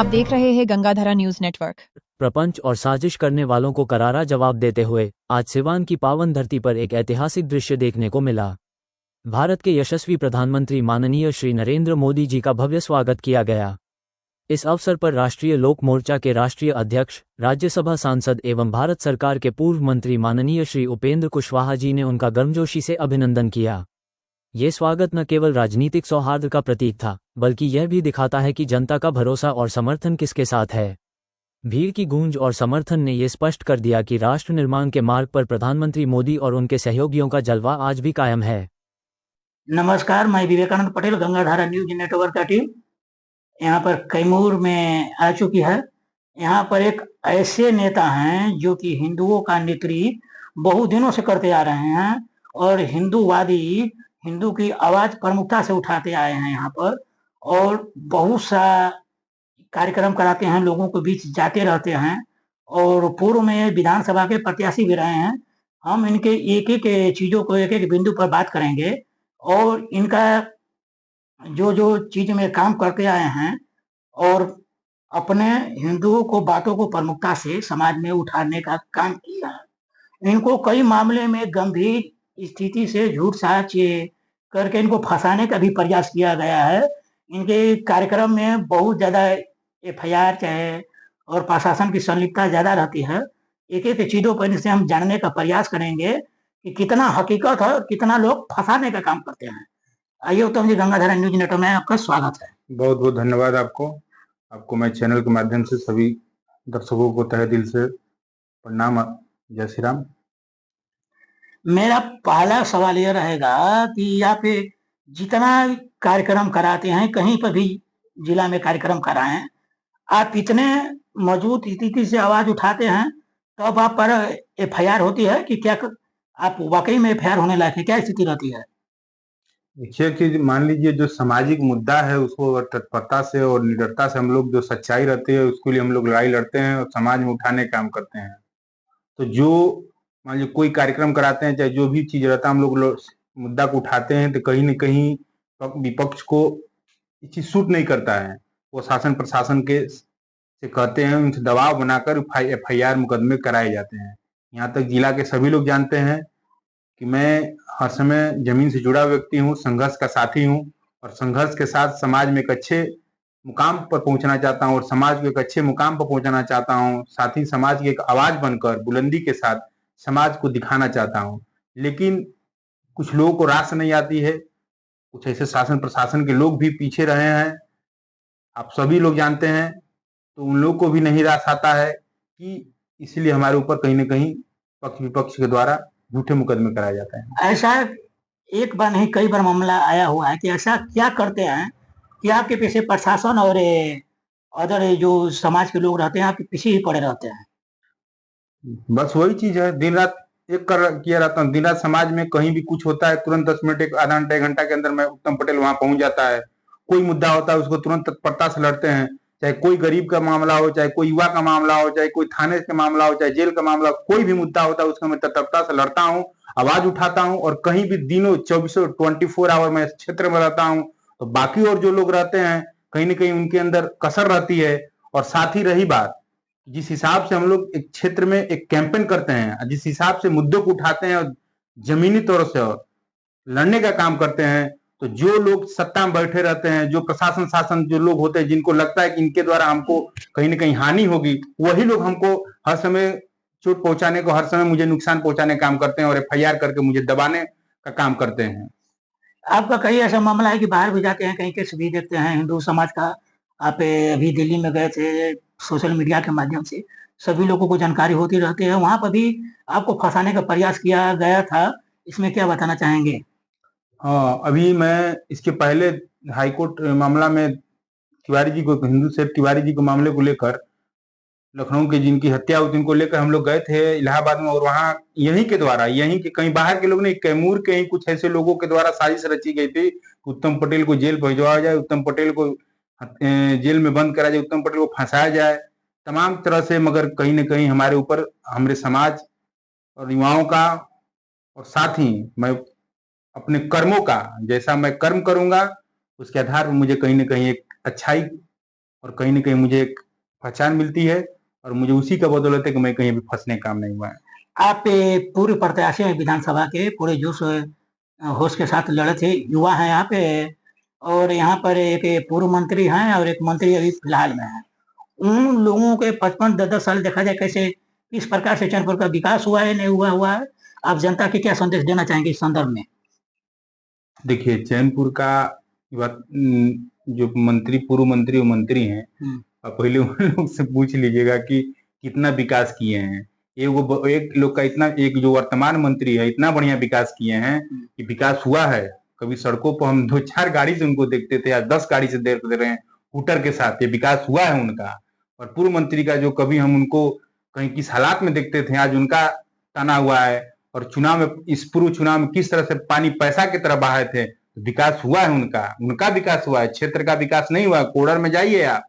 आप देख रहे हैं गंगाधरा न्यूज नेटवर्क। प्रपंच और साजिश करने वालों को करारा जवाब देते हुए आज सिवान की पावन धरती पर एक ऐतिहासिक दृश्य देखने को मिला। भारत के यशस्वी प्रधानमंत्री माननीय श्री नरेंद्र मोदी जी का भव्य स्वागत किया गया। इस अवसर पर राष्ट्रीय लोक मोर्चा के राष्ट्रीय अध्यक्ष, राज्यसभा सांसद एवं भारत सरकार के पूर्व मंत्री माननीय श्री उपेंद्र कुशवाहा जी ने उनका गर्मजोशी से अभिनंदन किया। ये स्वागत न केवल राजनीतिक सौहार्द का प्रतीक था, बल्कि यह भी दिखाता है कि जनता का भरोसा और समर्थन किसके साथ है। भीड़ की गूंज और समर्थन ने ये स्पष्ट कर दिया कि राष्ट्र निर्माण के मार्ग पर प्रधानमंत्री मोदी और उनके सहयोगियों का जलवा आज भी कायम है। नमस्कार, मैं विवेकानंद पटेल, गंगाधारा न्यूज नेटवर्क का टीम यहाँ पर कैमूर में आ चुकी है। यहाँ पर एक ऐसे नेता हैं जो कि हिंदुओं का नेतृत्व बहुत दिनों से करते आ रहे हैं और हिंदूवादी, हिंदू की आवाज प्रमुखता से उठाते आए हैं यहाँ पर, और बहुत सा कार्यक्रम कराते हैं, लोगों के बीच जाते रहते हैं और पूर्व में विधानसभा के प्रत्याशी भी रहे हैं। हम इनके एक एक चीजों को एक एक बिंदु पर बात करेंगे और इनका जो जो चीज में काम करते आए हैं और अपने हिंदुओं को बातों को प्रमुखता से समाज में उठाने का काम किया है। इनको कई मामले में गंभीर स्थिति से झूठ साच करके इनको फंसाने का भी प्रयास किया गया है। इनके कार्यक्रम में बहुत ज्यादा एफआईआर चाहे और प्रशासन की संलिप्तता ज्यादा रहती है। एक एक चीजों पर इनसे हम जानने का प्रयास करेंगे कि कितना हकीकत है और कितना लोग फंसाने का काम करते हैं। आइए उत्तम जी, गंगाधरा न्यूज नेटवर्क में आपका स्वागत है। बहुत बहुत धन्यवाद आपको मैं चैनल के माध्यम से सभी दर्शकों को तहे दिल से प्रणाम। जय श्री राम। मेरा पहला सवाल यह रहेगा कि यहाँ पे जितना कार्यक्रम कराते हैं, कहीं पर भी जिला में कार्यक्रम कराएं, आप इतने मजबूत स्थिति से आवाज उठाते हैं तब आप पर एफआईआर होती है कि क्या आप वाकई में एफआईआर होने लायक है? क्या स्थिति रहती है? देखिए कि मान लीजिए जो सामाजिक मुद्दा है उसको तत्परता से और निडरता से हम लोग, जो सच्चाई रहती है उसके लिए हम लोग लड़ाई लड़ते हैं और समाज में उठाने का काम करते हैं। तो जो मान लीजिए कोई कार्यक्रम कराते हैं, चाहे जो भी चीज रहता है, हम लोग मुद्दा को उठाते हैं तो कहीं न कहीं विपक्ष को ये चीज सूट नहीं करता है। वो शासन प्रशासन के से कहते हैं, उनसे दबाव बनाकर एफआईआर मुकदमे कराए जाते हैं। यहाँ तक जिला के सभी लोग जानते हैं कि मैं हर समय जमीन से जुड़ा व्यक्ति हूँ, संघर्ष का साथी हूँ और संघर्ष के साथ समाज में एक अच्छे मुकाम पर पहुंचना चाहता हूँ और समाज को एक अच्छे मुकाम पर पहुंचाना चाहता हूँ। साथ ही समाज की एक आवाज बनकर बुलंदी के साथ समाज को दिखाना चाहता हूँ। लेकिन कुछ लोगों को रास नहीं आती है, कुछ ऐसे शासन प्रशासन के लोग भी पीछे रहे हैं, आप सभी लोग जानते हैं। तो उन लोगों को भी नहीं रास आता है कि इसलिए हमारे ऊपर कहीं न कहीं पक्ष विपक्ष के द्वारा झूठे मुकदमे कराए जाते हैं। ऐसा एक बार नहीं कई बार मामला आया हुआ है कि ऐसा क्या करते हैं कि आपके पीछे प्रशासन और अदर जो समाज के लोग रहते हैं आपके पीछे ही पड़े रहते हैं? बस वही चीज है, दिन रात एक किया रहता हूँ। दिन रात समाज में कहीं भी कुछ होता है, तुरंत 10 मिनट, एक आधा घंटा, 1 घंटा के अंदर मैं उत्तम पटेल वहां पहुंच जाता है। कोई मुद्दा होता है उसको तुरंत तत्परता से लड़ते हैं, चाहे कोई गरीब का मामला हो, चाहे कोई युवा का मामला हो, चाहे कोई थाने का मामला हो, चाहे जेल का मामला हो, कोई भी मुद्दा होता है उसका मैं तत्परता से लड़ता हूँ, आवाज उठाता हूँ। और कहीं भी दिनों 24 आवर मैं इस क्षेत्र में रहता हूँ। तो बाकी और जो लोग रहते हैं कहीं ना कहीं उनके अंदर कसर रहती है। और साथ ही रही बात, जिस हिसाब से हम लोग एक क्षेत्र में एक कैंपेन करते हैं, जिस हिसाब से मुद्दों को उठाते हैं और जमीनी तौर से लड़ने का काम करते हैं, तो जो लोग सत्ता में बैठे रहते हैं, जो प्रशासन शासन जो लोग होते हैं, जिनको लगता है कि इनके द्वारा हमको कहीं ना कहीं हानि होगी, वही लोग हमको हर समय चोट पहुंचाने को, हर समय मुझे नुकसान पहुंचाने का काम करते हैं और एफआईआर करके मुझे दबाने का काम करते हैं। आपका कहीं ऐसा मामला है कि बाहर भी जाते हैं, कहीं केस भी देखते हैं हिंदू समाज का? आप अभी दिल्ली में गए थे, सोशल मीडिया के माध्यम से सभी लोगों को जानकारी होती रहती है, वहां पर भी आपको फंसाने का प्रयास किया गया था, इसमें क्या बताना चाहेंगे? हाँ, अभी मैं इसके पहले हाईकोर्ट मामला में तिवारी जी को, हिंदू सेठ तिवारी जी के मामले को लेकर, लखनऊ के जिनकी हत्या हुई इनको लेकर हम लोग गए थे इलाहाबाद में। और वहाँ यहीं के द्वारा, यहीं के कहीं बाहर के लोग नहीं, कैमूर के ही कुछ ऐसे लोगों के द्वारा साजिश रची गई थी, उत्तम पटेल को जेल भिजवाया जाए, उत्तम पटेल को जेल में बंद करा जाए, उत्तम पटेल को फंसाया जाए, तमाम तरह से। मगर कहीं न कहीं हमारे ऊपर, हमारे समाज और युवाओं का, और साथ ही मैं अपने कर्मों का, जैसा मैं कर्म करूंगा उसके आधार पर मुझे कहीं न कहीं एक अच्छाई और कहीं ना कहीं मुझे एक पहचान मिलती है, और मुझे उसी का बदौलत है कि मैं कहीं भी फंसने काम नहीं हुआ है। आप पूर्व प्रत्याशी हैं विधानसभा के, पूरे जोश होश के साथ लड़े थे, युवा हैं यहाँ पे, और यहाँ पर एक पूर्व मंत्री हैं और एक मंत्री अभी फिलहाल में हैं। उन लोगों के 55-10 साल देखा जाए कैसे किस प्रकार से चैनपुर का विकास हुआ है, नहीं हुआ है, आप जनता के क्या संदेश देना चाहेंगे इस संदर्भ में? देखिए, चैनपुर का जो मंत्री, पूर्व मंत्री और मंत्री हैं, आप पहले उन लोग से पूछ लीजिएगा कि कितना विकास किए हैं। एक लोग का इतना, एक जो वर्तमान मंत्री है इतना बढ़िया विकास किए हैं कि विकास हुआ है। कभी सड़कों पर हम 2-4 गाड़ी से उनको देखते थे, आज 10 गाड़ी से देख रहे हैं स्कूटर के साथ। ये विकास हुआ है उनका। और पूर्व मंत्री का जो कभी हम उनको कहीं किस हालात में देखते थे, आज उनका तना हुआ है। और चुनाव में, इस पूर्व चुनाव में किस तरह से पानी पैसा की तरह बहाए थे, विकास हुआ है उनका विकास हुआ है। क्षेत्र का विकास नहीं हुआ। कोडर में जाइए आप,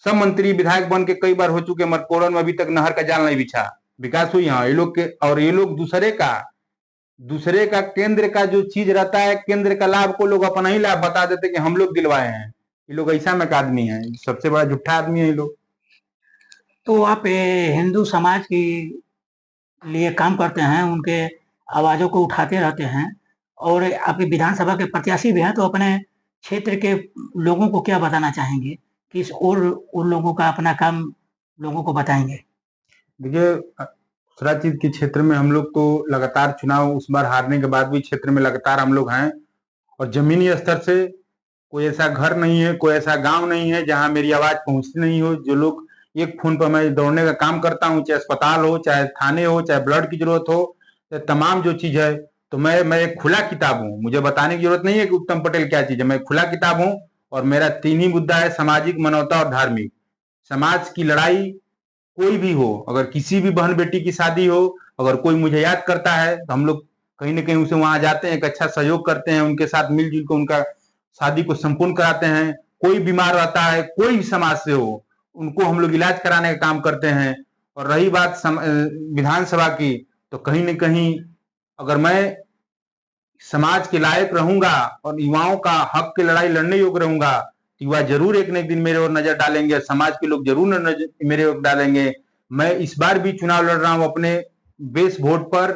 सब मंत्री विधायक बन के कई बार हो चुके, मगर कोडर में अभी तक नहर का जाल नहीं बिछा। विकास हुई यहाँ ये लोग के। और ये लोग दूसरे का केंद्र का जो चीज रहता है, केंद्र का लाभ को लोग अपना ही लाभ बता देते कि हम लोग दिलवाए हैं। ये लोग ऐसा में आदमी है, सबसे बड़ा झूठा आदमी है ये लोग। तो आप हिंदू समाज की लिए काम करते हैं, उनके आवाजों को उठाते रहते हैं, और आपके विधानसभा के प्रत्याशी भी हैं, तो अपने क्षेत्र के लोगों को क्या बताना चाहेंगे, किस और उन लोगों का अपना काम लोगों को बताएंगे? देखिए, दूसरा चीज के क्षेत्र में हम लोग तो लगातार चुनाव, उस बार हारने के बाद भी क्षेत्र में लगातार हम लोग हैं। और जमीनी स्तर से कोई ऐसा घर नहीं है, कोई ऐसा गांव नहीं है जहां मेरी आवाज पहुंचती नहीं हो। जो लोग एक फोन पर, मैं दौड़ने का काम करता हूं, चाहे अस्पताल हो, चाहे थाने हो, चाहे ब्लड की जरूरत हो, चाहे तमाम जो चीज है, तो मैं एक खुला किताब हूं। मुझे बताने की जरूरत नहीं है कि उत्तम पटेल क्या चीज है। मैं खुला किताब हूं। और मेरा 3 ही मुद्दा है, सामाजिक, मानवता और धार्मिक। समाज की लड़ाई कोई भी हो, अगर किसी भी बहन बेटी की शादी हो, अगर कोई मुझे याद करता है तो हम लोग कहीं ना कहीं उसे वहां जाते हैं, एक अच्छा सहयोग करते हैं, उनके साथ मिलजुल कर उनका शादी को संपूर्ण कराते हैं। कोई बीमार रहता है, कोई भी समाज से हो, उनको हम लोग इलाज कराने का काम करते हैं। और रही बात विधानसभा की, तो कहीं न कहीं अगर मैं समाज के लायक रहूंगा और युवाओं का हक की लड़ाई लड़ने योग्य रहूंगा, तो युवा जरूर एक न एक दिन मेरे ओर नजर डालेंगे, समाज के लोग जरूर मेरे ओर डालेंगे। मैं इस बार भी चुनाव लड़ रहा हूं अपने बेस वोट पर,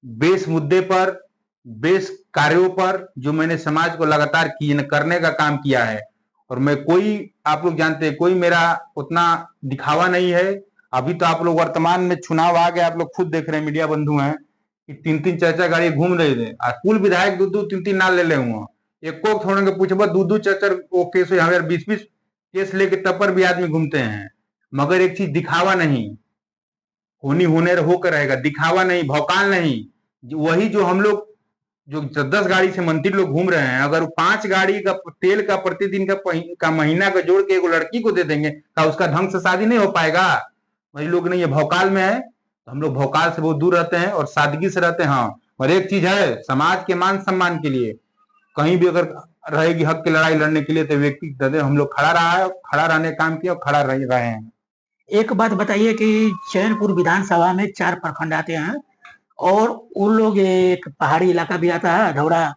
बेस मुद्दे पर, बेस कार्यों पर, जो मैंने समाज को लगातार करने का काम किया है। और मैं कोई, आप लोग जानते हैं, कोई मेरा उतना दिखावा नहीं है। अभी तो आप लोग वर्तमान में चुनाव आ गए, आप लोग खुद देख रहे हैं, मीडिया बंधु हैं कि 3-3 4-4 गाड़ी घूम रहे थे। आज कुल विधायक 2-2 3-3 नाल ले हुए। एक को थोड़े के पूछे 2-2 4-4 वो केस, 20-20 केस लेके तब पर भी आदमी घूमते हैं। मगर एक चीज, दिखावा नहीं, होने होकर रहेगा, दिखावा नहीं, भौकाल नहीं। वही जो हम लोग, जो 10 गाड़ी से मंत्री लोग घूम रहे हैं, अगर 5 गाड़ी का तेल का प्रतिदिन का महीना का जोड़ के एक लड़की को दे देंगे, तो उसका ढंग से शादी नहीं हो पाएगा। वही लोग नहीं, ये भौकाल में है। तो हम लोग भौकाल से बहुत दूर रहते हैं और सादगी से रहते हैं। हाँ, और एक चीज है, समाज के मान सम्मान के लिए कहीं भी अगर रहेगी हक की लड़ाई लड़ने के लिए, तो व्यक्ति हम लोग खड़ा रहा है, खड़ा रहने काम किया और खड़ा रहे हैं। एक बात बताइए कि चैनपुर विधानसभा में 4 प्रखंड आते हैं, और उन लोग, एक पहाड़ी इलाका भी आता है, अधौरा,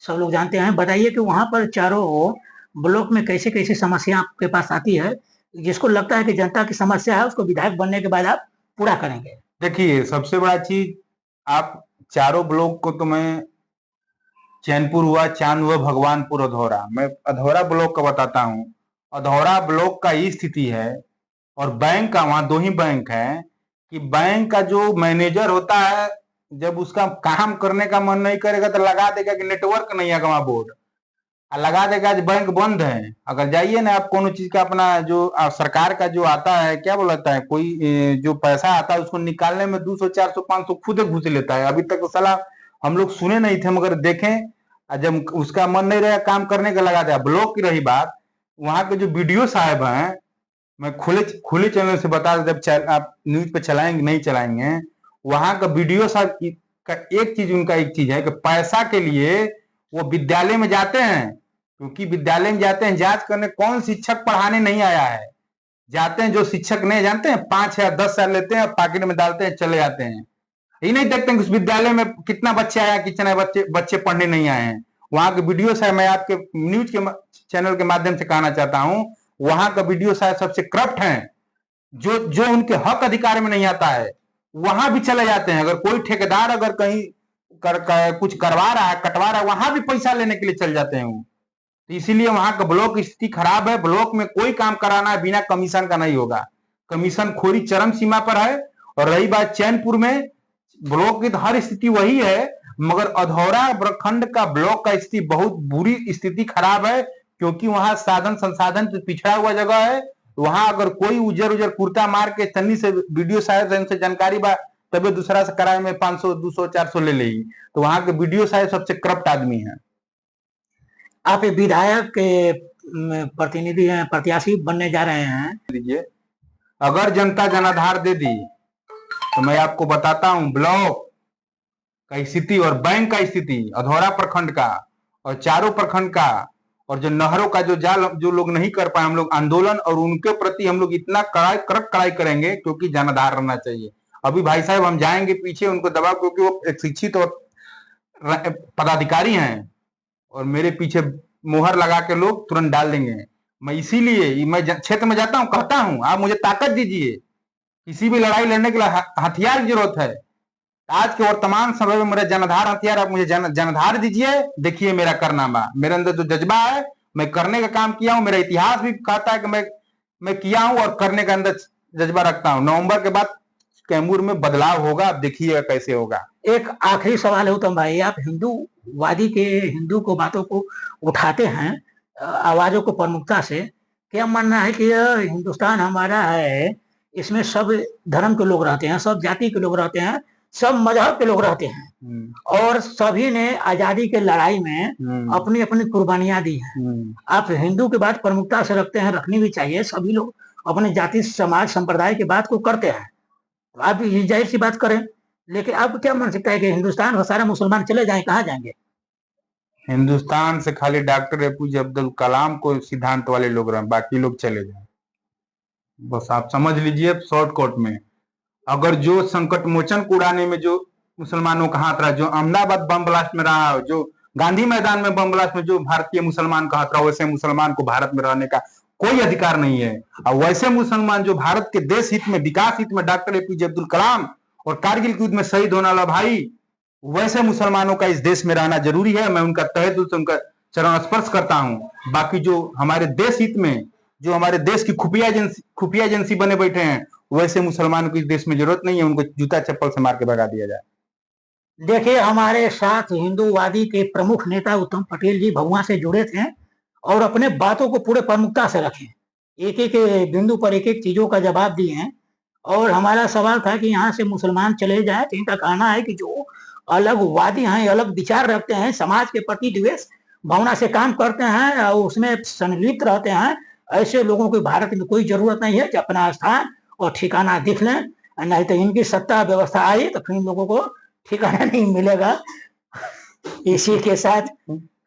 सब लोग जानते हैं। बताइए कि वहां पर चारों ब्लॉक में कैसे कैसे समस्या आपके पास आती है, जिसको लगता है कि जनता की समस्या है, उसको विधायक बनने के बाद आप पूरा करेंगे? देखिए, सबसे बड़ा चीज, आप चारों ब्लॉक को, तो मैं चैनपुर हुआ, चांद हुआ, भगवानपुर, अधौरा, मैं अधौरा ब्लॉक का बताता हूँ। अधौरा ब्लॉक का ये स्थिति है, और बैंक का, वहां 2 ही बैंक है, कि बैंक का जो मैनेजर होता है, जब उसका काम करने का मन नहीं करेगा तो लगा देगा कि नेटवर्क नहीं है वहां बोर्ड, लगा देगा आज बैंक बंद है। अगर जाइए ना आप, कोनो चीज का अपना जो सरकार का जो आता है, क्या बोलता है, कोई जो पैसा आता है उसको निकालने में 200 400 500 खुद घुस लेता है। अभी तक तो सलाह हम लोग सुने नहीं थे, मगर देखें, जब उसका मन नहीं रहा काम करने का लगा दिया। ब्लॉक की रही बात, वहां के जो बीडीओ साहब हैं, मैं खुले चैनल से बता दें, जब आप न्यूज पे चलाएंगे नहीं चलाएंगे, वहां का बीडीओ साहब का एक चीज, उनका एक चीज है कि पैसा के लिए वो विद्यालय में जाते हैं, क्योंकि विद्यालय में जाते हैं जांच करने, कौन शिक्षक पढ़ाने नहीं आया है। जाते हैं जो शिक्षक नहीं जानते हैं, 5 या 10 साल लेते हैं, पॉकेट में डालते हैं, चले जाते हैं। ये नहीं देखते हैं कि उस विद्यालय में कितना बच्चे आया, कितने बच्चे पढ़ने नहीं आए हैं। वहां के वीडियो से मैं आपके न्यूज के चैनल के माध्यम से कहना चाहता हूं, वहां का वीडियो शायद सबसे करप्ट है, जो जो उनके हक अधिकार में नहीं आता है वहां भी चले जाते हैं। अगर कोई ठेकेदार अगर कहीं कुछ करवा रहा है, कटवा रहा है, वहां भी पैसा लेने के लिए चल जाते हैं वो। तो इसीलिए वहां का ब्लॉक स्थिति खराब है। ब्लॉक में कोई काम कराना है बिना कमीशन का नहीं होगा। कमीशन खोरी चरम सीमा पर है। और रही बात चैनपुर में, ब्लॉक की तो हर स्थिति वही है, मगर अधौरा प्रखंड का ब्लॉक का स्थिति बहुत बुरी स्थिति खराब है, क्योंकि वहां साधन संसाधन से पिछड़ा हुआ जगह है। वहां अगर कोई उजर कुर्ता मार के तन्नी से वीडियो साहब से जानकारी बा तबे दूसरा से कराए में 500 200 400 ले ली। तो वहां के वीडियो साहब सबसे करप्ट आदमी है। आप एक विधायक के प्रतिनिधि हैं, प्रत्याशी बनने जा रहे हैं। लीजिए, अगर जनता जनाधार दे दी तो मैं आपको बताता हूं ब्लॉक का स्थिति और बैंक का स्थिति, अधौरा प्रखंड का और चारों प्रखंड का, और जो नहरों का जो जाल जो लोग नहीं कर पाए, हम लोग आंदोलन और उनके प्रति हम लोग इतना कड़ाई करेंगे, क्योंकि जनाधार रहना चाहिए। अभी भाई साहब हम जाएंगे पीछे उनको दबाव, क्योंकि वो एक शिक्षित और पदाधिकारी हैं और मेरे पीछे मोहर लगा के लोग तुरंत डाल देंगे। मैं इसीलिए मैं क्षेत्र में जाता हूं, कहता हूं आप मुझे ताकत दीजिए। किसी भी लड़ाई लड़ने के लिए हथियार की जरूरत है। आज के वर्तमान समय में मेरा जनाधार हथियार, आप मुझे जनाधार दीजिए। देखिए मेरा करनामा, मेरे अंदर जो जज्बा है, मैं करने का काम किया हूं। मेरा इतिहास भी कहता है कि मैं किया हूं और करने का अंदर जज्बा रखता हूं। नवंबर के बाद कैमूर में बदलाव होगा, आप देखिएगा कैसे होगा। एक आखिरी सवाल है उत्तम भाई, आप हिंदूवादी के हिंदू को बातों को उठाते हैं, आवाजों को प्रमुखता से, क्या मानना है कि हिंदुस्तान हमारा है, इसमें सब धर्म के लोग रहते हैं, सब जाति के लोग रहते हैं, सब मजहब के लोग रहते हैं, और सभी ने आजादी के लड़ाई में अपनी अपनी कुर्बानियां दी हैं। आप हिंदू की बात प्रमुखता से रखते हैं, रखनी भी चाहिए। सभी लोग अपने जाति समाज संप्रदाय की बात को करते हैं, आप जाहिर सी बात करें, लेकिन आप क्या मान सकता है कि हिंदुस्तान का सारा मुसलमान चले जाएं, कहाँ जाएंगे? हिंदुस्तान से खाली डॉक्टर एपीजे अब्दुल कलाम को सिद्धांत वाले लोग रहे, बाकी लोग चले जाए। बस आप समझ लीजिए शॉर्टकट में। अगर जो संकट मोचन को उड़ाने में जो मुसलमानों का हाथ रहा, जो अहमदाबाद बम ब्लास्ट में रहा, जो गांधी मैदान में बम ब्लास्ट में जो भारतीय मुसलमान का हाथ रहा, वैसे मुसलमान को भारत में रहने का कोई अधिकार नहीं है। और वैसे मुसलमान जो भारत के देश हित में, विकास हित में डॉक्टर एपीजे अब्दुल कलाम और कारगिल के युद्ध में शहीद होने वाला भाई, वैसे मुसलमानों का इस देश में रहना जरूरी है। मैं उनका तहे दिल से उनका चरण स्पर्श करता हूं। बाकी जो हमारे देश हित में, जो हमारे देश की खुफिया एजेंसी बने बैठे हैं, वैसे मुसलमानों को इस देश में जरूरत नहीं है। उनको जूता चप्पल से मार के भगा दिया जाए। देखिए, हमारे साथ हिंदूवादी के प्रमुख नेता उत्तम पटेल जी भगवान से जुड़े थे और अपने बातों को पूरे प्रमुखता से रखे, एक एक बिंदु पर एक एक चीजों का जवाब दिए हैं। और हमारा सवाल था कि यहाँ से मुसलमान चले जाए, तो इनका कहना है कि जो अलग वादी हैं, अलग विचार रखते हैं, समाज के प्रति द्वेष भावना से काम करते हैं और उसमें संलिप्त रहते हैं, ऐसे लोगों को भारत में कोई जरूरत नहीं है। कि अपना स्थान और ठिकाना दिख लें, नहीं तो इनकी सत्ता व्यवस्था आई तो फिर इन लोगों को ठिकाना नहीं मिलेगा। इसी के साथ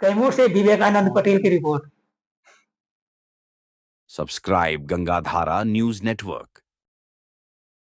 कैमूर से विवेकानंद पटेल की रिपोर्ट। Subscribe Gangadhara news network.